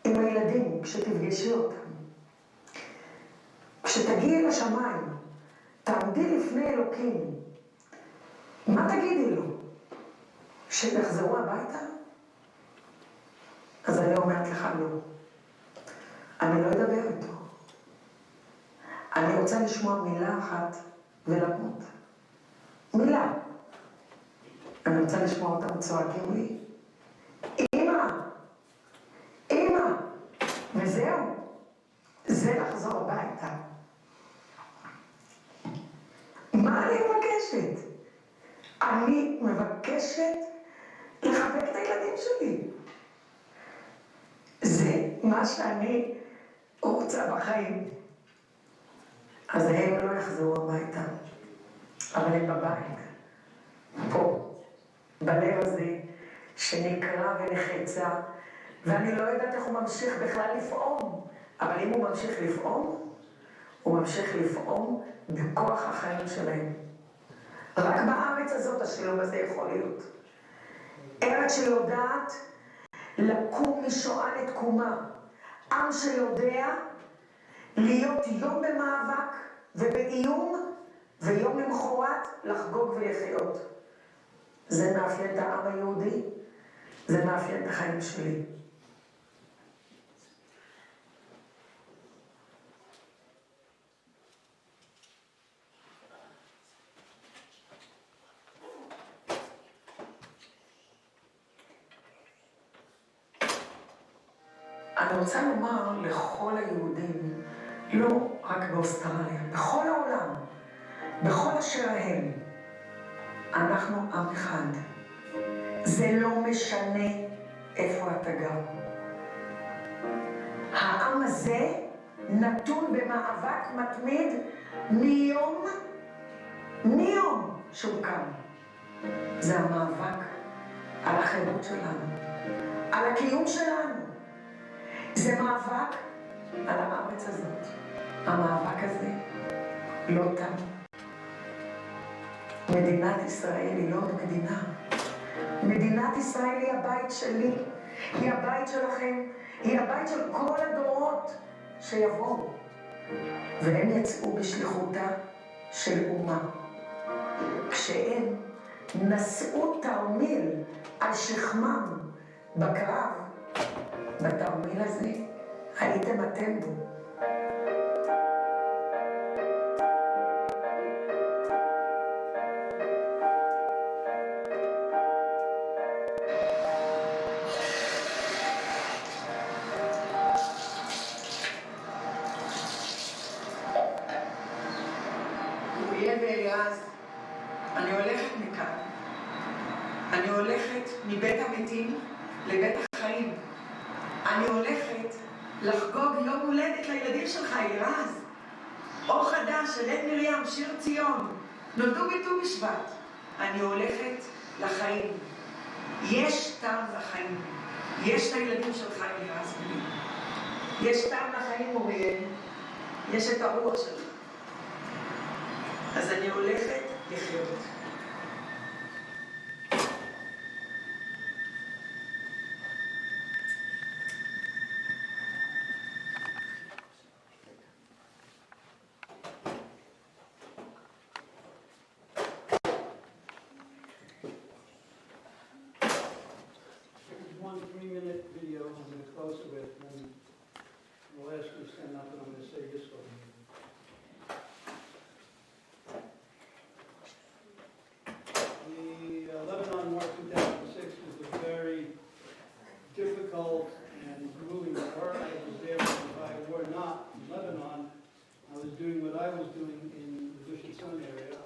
עם הילדים כשתפגשי אותם? כשתגיעי לשמיים, תעמדי לפני אלוקים, מה תגידי לו? שתחזרו הביתה? אז אני אומרת לך לא. אני לא אדבר איתו. אני רוצה לשמוע מילה אחת ולמות. מילה. אני רוצה לשמוע אותם צועקים לי, אמא! אמא! וזהו. זה לחזור הביתה. מה אני מבקשת? אני מבקשת לחבק את הילדים שלי. זה מה שאני רוצה בחיים. אז הם לא יחזרו הביתה, אבל הם בבית, פה, בלב הזה שנקרע ונחצה, ואני לא יודעת איך הוא ממשיך בכלל לפעום, אבל אם הוא ממשיך לפעום, הוא ממשיך לפעום בכוח החיים שלהם. רק בארץ הזאת השילוב הזה יכול להיות. ארץ שיודעת לקום משואה לתקומה. עם שיודע להיות יום במאבק ובאיום, ויום למחרת לחגוג ולחיות. זה מאפיין את העם היהודי, זה מאפיין את החיים שלי. אני רוצה לומר לכל היהודים, לא רק באוסטרליה, בכל העולם, בכל אשר הם, אנחנו עם אחד. זה לא משנה איפה אתה גר. העם הזה נתון במאבק מתמיד מיום שהוא קם. זה המאבק על החירות שלנו, על הקיום שלנו. זה מאבק על הארץ הזאת. המאבק הזה לא תם. מדינת ישראל היא לא עוד מדינה. מדינת ישראל היא הבית שלי, היא הבית שלכם, היא הבית של כל הדורות שיבואו. והם יצאו בשליחותה של אומה. כשהם נשאו תרמיל על שכמם בקרב, בתרמיל הזה הייתם אתם בו. אני הולכת מכאן. אני הולכת מבית המתים לבית החיים. אני הולכת לחגוג יום הולדת לילדים שלך, אלירז. אור חדש של עד מרים, שיר ציון. נולדו בט"ו בשבט. אני הולכת לחיים. יש טעם לחיים. יש לילדים שלך, אלירז. יש טעם לחיים, אוריאל. יש את הרוח שלך. אז אני הולכת לחיות. One 3-minute video I'm going to close it with, and we'll ask you to stand up and I'm going to say this one. The Lebanon War 2006 was a very difficult and grueling war. I was there, if I were not in Lebanon, I was doing what I was doing in the Gush Etzion area.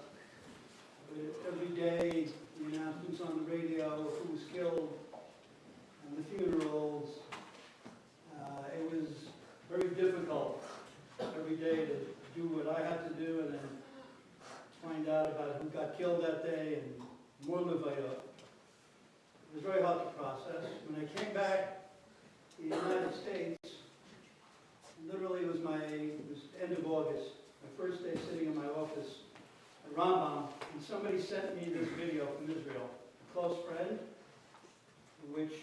Every day, the announcements on the radio of who was killed, and the funerals. It was very difficult every day to do what I had to do and then find out about who got killed that day and more Levayot. It was very hard to process. When I came back to the United States, Rambam, and somebody sent me this video from Israel, a close friend, which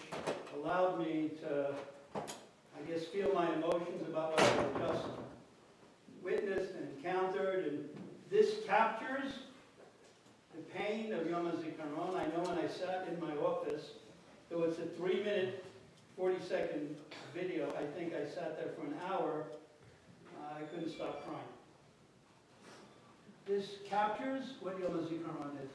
allowed me to, I guess, feel my emotions about what I had just witnessed and encountered, and this captures the pain of Yom HaZikaron. I know when I sat in my office, though it's a 3-minute, 40-second video, I think I sat there for an hour, I couldn't stop crying. This captures what Yom HaZikaron is.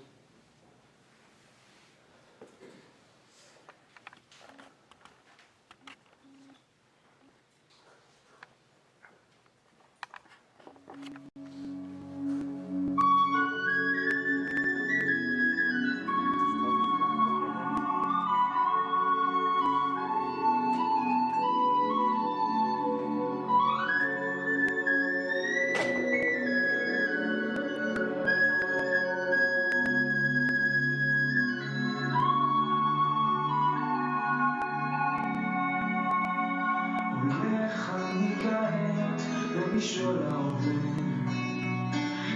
לשאול ההווה,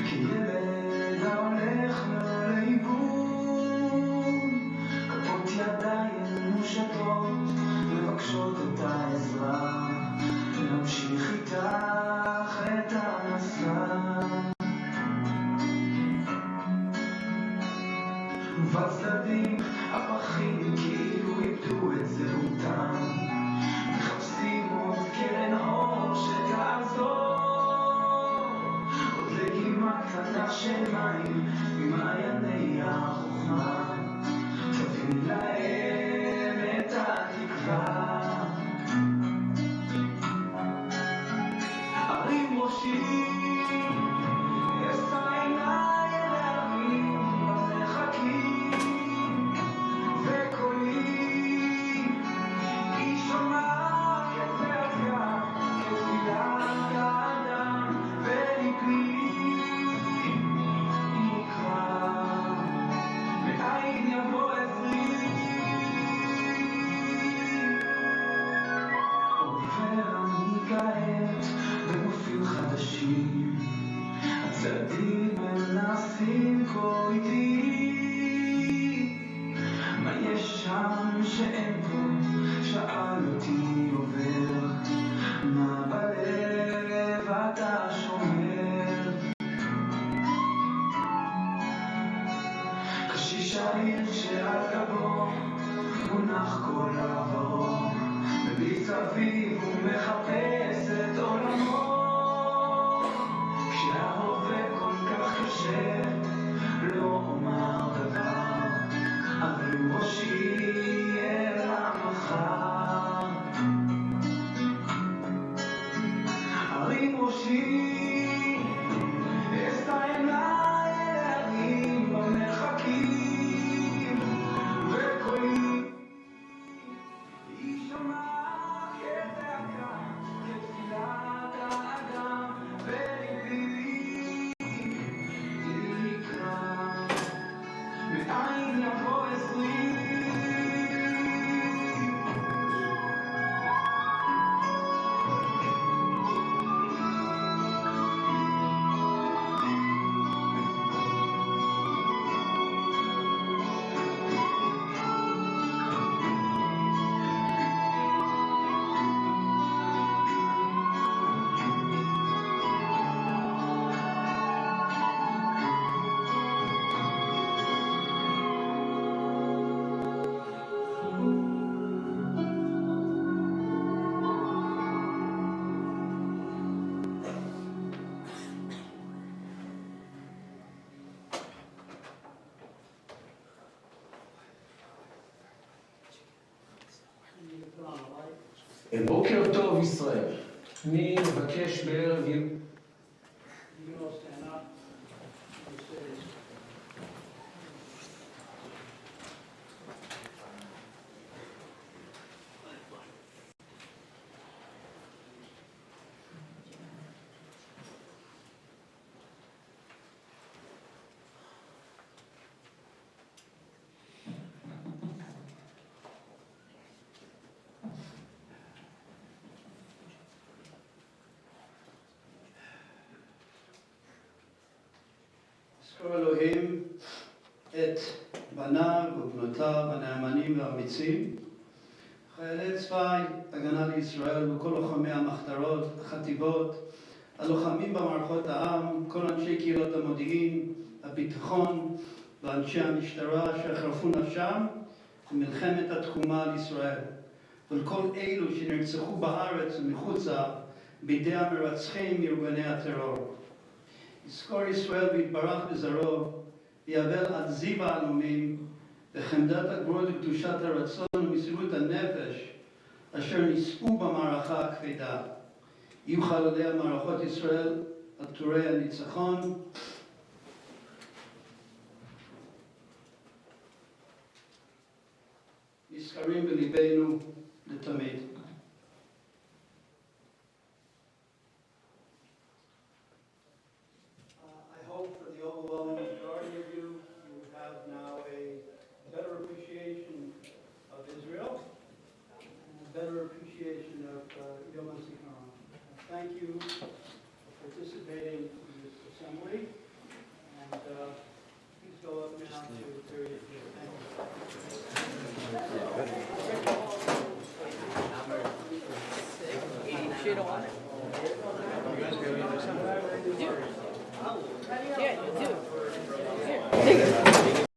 כילד ההולך לו לאיבוד, כפות ידיים מושטות, מבקשות את העזרה, להמשיך איתך את המסע. ובצדדים הפחים כאילו איבדו את זהותם, מחפשים עוד קרן אור שתעזור, עוד לגימה קטנה של מים ממעייני החוכמה, תביא להם את התקווה. הרים ראשי, אשא עיניי אל ההרים במרחקים, וקולי היא שומעת כתפילה, כתפילת האדם, וליבי נקרע, מאין יבוא עזרי. עובר אני כעת בנופים חדשים, הצעדים הם נעשים כה איטיים, מה יש שם שאין פה? שאל אותי עובר, מה בלב אתה שומר? קשיש העיר שעל גבו מונח כל עברו, מביט סביב ומחפש את עולמו, כשההווה כל כך קשה לא אומר דבר, אבל ראשי אל המחר. הרים ראשי, אשא עיניי אל ההרים במרחקים, וקולי היא שומעת כזעקה, כתפילת האדם, וליבי נקרע, מאין יבוא עזרי. בוקר טוב ישראל, אני מבקש בערב You can all stand up. You say, הגיבורים והאמיצים, חיילי צבא הגנה לישראל וכל לוחמי המחתרות, החטיבות, הלוחמים במערכות העם, כל אנשי קהילות המודיעין, הביטחון ואנשי המשטרה שחרפו נפשם במלחמת התקומה על ישראל, ולכל אלו שנרצחו בארץ ומחוצה בידי המרצחים מארגוני הטרור. יזכור ישראל ויתברך בזרעו, ויאבל עד זיו העלומים בחמדת הגבורות וקדושת הרצון ומסירות הנפש אשר נישאו במערכה הכבדה. יהיו חללי המערכות ישראל עטורי הניצחון. נזכרים בליבנו לתמיד. I hope for the overwhelming majority of you, you have now a better appreciation of Israel and a better appreciation of Yom HaZikaron. Thank you for participating in this assembly, and please go up now to period 2. Shit on it. Yeah, you do. Here, take it.